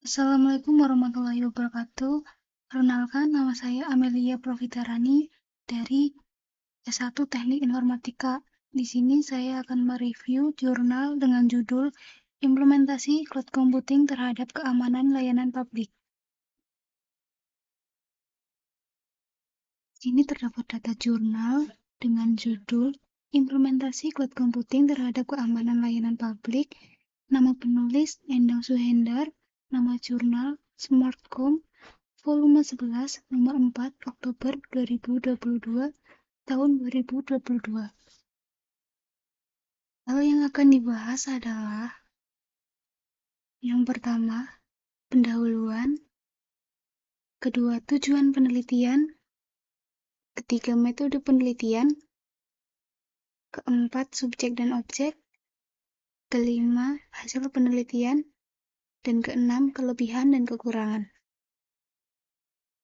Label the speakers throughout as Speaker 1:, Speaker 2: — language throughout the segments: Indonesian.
Speaker 1: Assalamualaikum warahmatullahi wabarakatuh. Perkenalkan, nama saya Amelia Profitarani dari S1 Teknik Informatika. Di sini saya akan mereview jurnal dengan judul Implementasi Cloud Computing terhadap Keamanan Layanan Publik. Sini terdapat data jurnal dengan judul Implementasi Cloud Computing terhadap Keamanan Layanan Publik, nama penulis Endang Suhendar, nama jurnal Smartcom, Volume 11, nomor 4, Oktober 2022, tahun 2022. Hal yang akan dibahas adalah yang pertama, pendahuluan, kedua, tujuan penelitian, ketiga, metode penelitian, keempat, subjek dan objek, kelima, hasil penelitian, dan keenam, kelebihan dan kekurangan.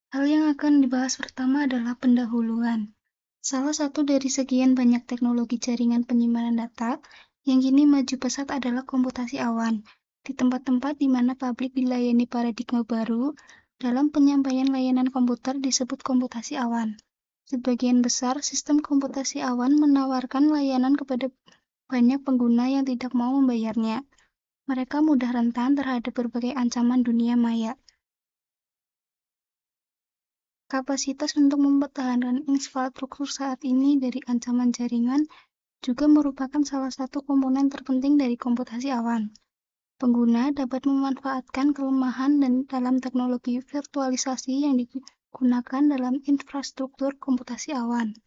Speaker 1: Hal yang akan dibahas pertama adalah pendahuluan. Salah satu dari sekian banyak teknologi jaringan penyimpanan data yang kini maju pesat adalah komputasi awan. Di tempat-tempat di mana publik dilayani paradigma baru, dalam penyampaian layanan komputer disebut komputasi awan. Sebagian besar sistem komputasi awan menawarkan layanan kepada banyak pengguna yang tidak mau membayarnya. Mereka mudah rentan terhadap berbagai ancaman dunia maya. Kapasitas untuk mempertahankan infrastruktur saat ini dari ancaman jaringan juga merupakan salah satu komponen terpenting dari komputasi awan. Pengguna dapat memanfaatkan kelemahan dan dalam teknologi virtualisasi yang digunakan dalam infrastruktur komputasi awan.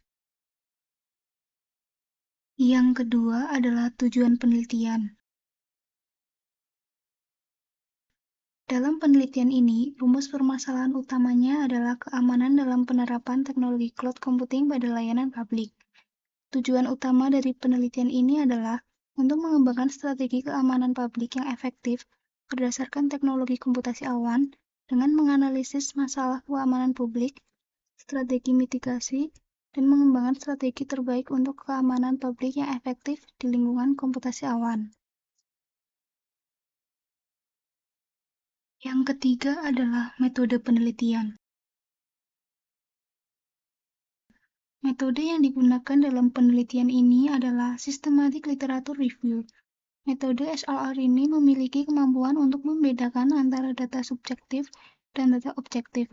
Speaker 1: Yang kedua adalah tujuan penelitian. Dalam penelitian ini, rumus permasalahan utamanya adalah keamanan dalam penerapan teknologi cloud computing pada layanan publik. Tujuan utama dari penelitian ini adalah untuk mengembangkan strategi keamanan publik yang efektif berdasarkan teknologi komputasi awan dengan menganalisis masalah keamanan publik, strategi mitigasi, dan mengembangkan strategi terbaik untuk keamanan publik yang efektif di lingkungan komputasi awan. Yang ketiga adalah metode penelitian. Metode yang digunakan dalam penelitian ini adalah Systematic Literature Review. Metode SLR ini memiliki kemampuan untuk membedakan antara data subjektif dan data objektif,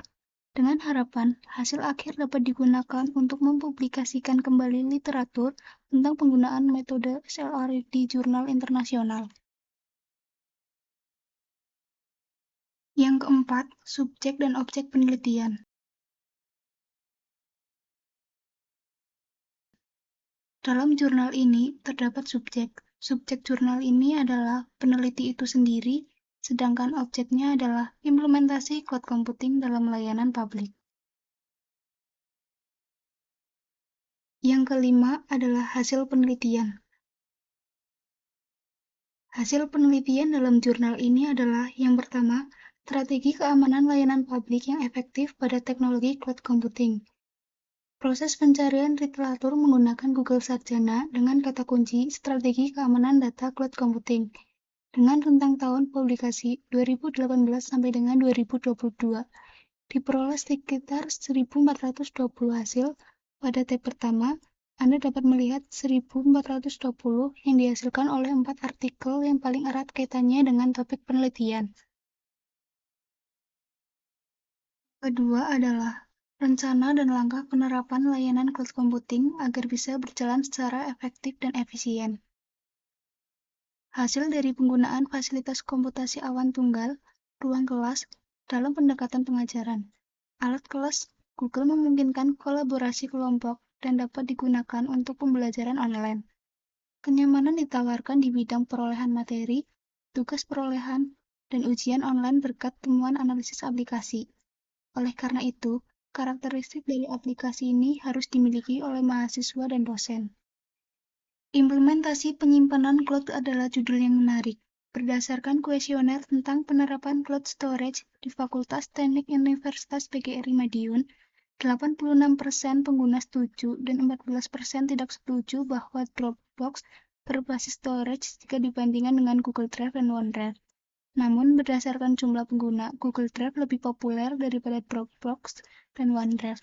Speaker 1: dengan harapan hasil akhir dapat digunakan untuk mempublikasikan kembali literatur tentang penggunaan metode SLR di jurnal internasional. Yang keempat, subjek dan objek penelitian. Dalam jurnal ini terdapat subjek. Subjek jurnal ini adalah peneliti itu sendiri, sedangkan objeknya adalah implementasi cloud computing dalam layanan publik. Yang kelima adalah hasil penelitian. Hasil penelitian dalam jurnal ini adalah yang pertama, strategi keamanan layanan publik yang efektif pada teknologi cloud computing. Proses pencarian literatur menggunakan Google Sarjana dengan kata kunci strategi keamanan data cloud computing dengan rentang tahun publikasi 2018 sampai dengan 2022. Diperoleh sekitar 1.420 hasil. Pada tab pertama, Anda dapat melihat 1.420 yang dihasilkan oleh 4 artikel yang paling erat kaitannya dengan topik penelitian. Kedua adalah rencana dan langkah penerapan layanan cloud computing agar bisa berjalan secara efektif dan efisien. Hasil dari penggunaan fasilitas komputasi awan tunggal, ruang kelas, dalam pendekatan pengajaran. Alat kelas Google memungkinkan kolaborasi kelompok dan dapat digunakan untuk pembelajaran online. Kenyamanan ditawarkan di bidang perolehan materi, tugas perolehan, dan ujian online berkat temuan analisis aplikasi. Oleh karena itu, karakteristik dari aplikasi ini harus dimiliki oleh mahasiswa dan dosen. Implementasi penyimpanan cloud adalah judul yang menarik. Berdasarkan kuesioner tentang penerapan cloud storage di Fakultas Teknik Universitas PGRI Madiun, 86% pengguna setuju dan 14% tidak setuju bahwa Dropbox berbasis storage jika dibandingkan dengan Google Drive dan OneDrive. Namun, berdasarkan jumlah pengguna, Google Drive lebih populer daripada Dropbox dan OneDrive.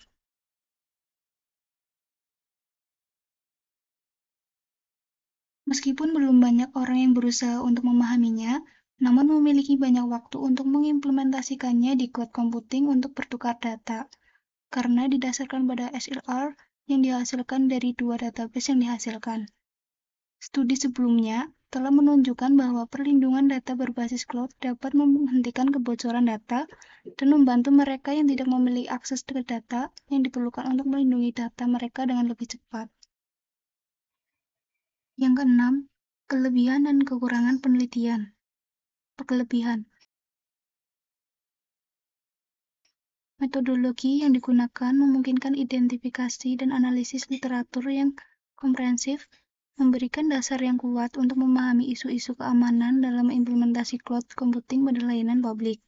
Speaker 1: Meskipun belum banyak orang yang berusaha untuk memahaminya, namun memiliki banyak waktu untuk mengimplementasikannya di cloud computing untuk bertukar data, karena didasarkan pada SLR yang dihasilkan dari dua database yang dihasilkan. Studi sebelumnya telah menunjukkan bahwa perlindungan data berbasis cloud dapat menghentikan kebocoran data dan membantu mereka yang tidak memiliki akses ke data yang diperlukan untuk melindungi data mereka dengan lebih cepat. Yang keenam, kelebihan dan kekurangan penelitian. Kelebihan. Metodologi yang digunakan memungkinkan identifikasi dan analisis literatur yang komprehensif, memberikan dasar yang kuat untuk memahami isu-isu keamanan dalam implementasi cloud computing pada layanan publik.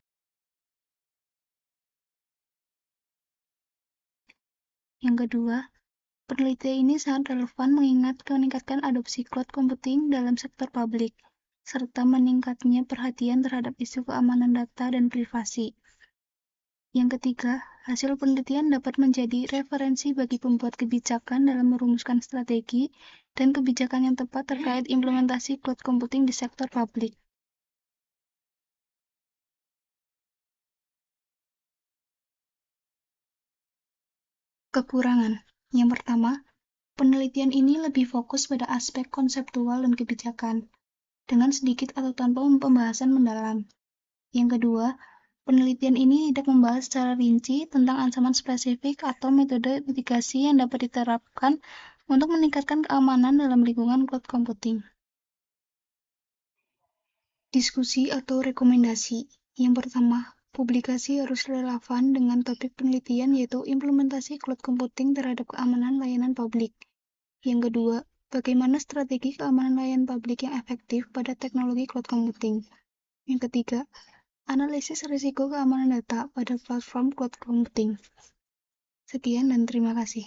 Speaker 1: Yang kedua, penelitian ini sangat relevan mengingat meningkatkan adopsi cloud computing dalam sektor publik, serta meningkatnya perhatian terhadap isu keamanan data dan privasi. Yang ketiga, hasil penelitian dapat menjadi referensi bagi pembuat kebijakan dalam merumuskan strategi dan kebijakan yang tepat terkait implementasi cloud computing di sektor publik. Kekurangan. Yang pertama, penelitian ini lebih fokus pada aspek konseptual dan kebijakan, dengan sedikit atau tanpa pembahasan mendalam. Yang kedua, penelitian ini tidak membahas secara rinci tentang ancaman spesifik atau metode mitigasi yang dapat diterapkan untuk meningkatkan keamanan dalam lingkungan cloud computing. Diskusi atau rekomendasi. Yang pertama, publikasi harus relevan dengan topik penelitian yaitu implementasi cloud computing terhadap keamanan layanan publik. Yang kedua, bagaimana strategi keamanan layanan publik yang efektif pada teknologi cloud computing. Yang ketiga, analisis risiko keamanan data pada platform cloud computing. Sekian dan terima kasih.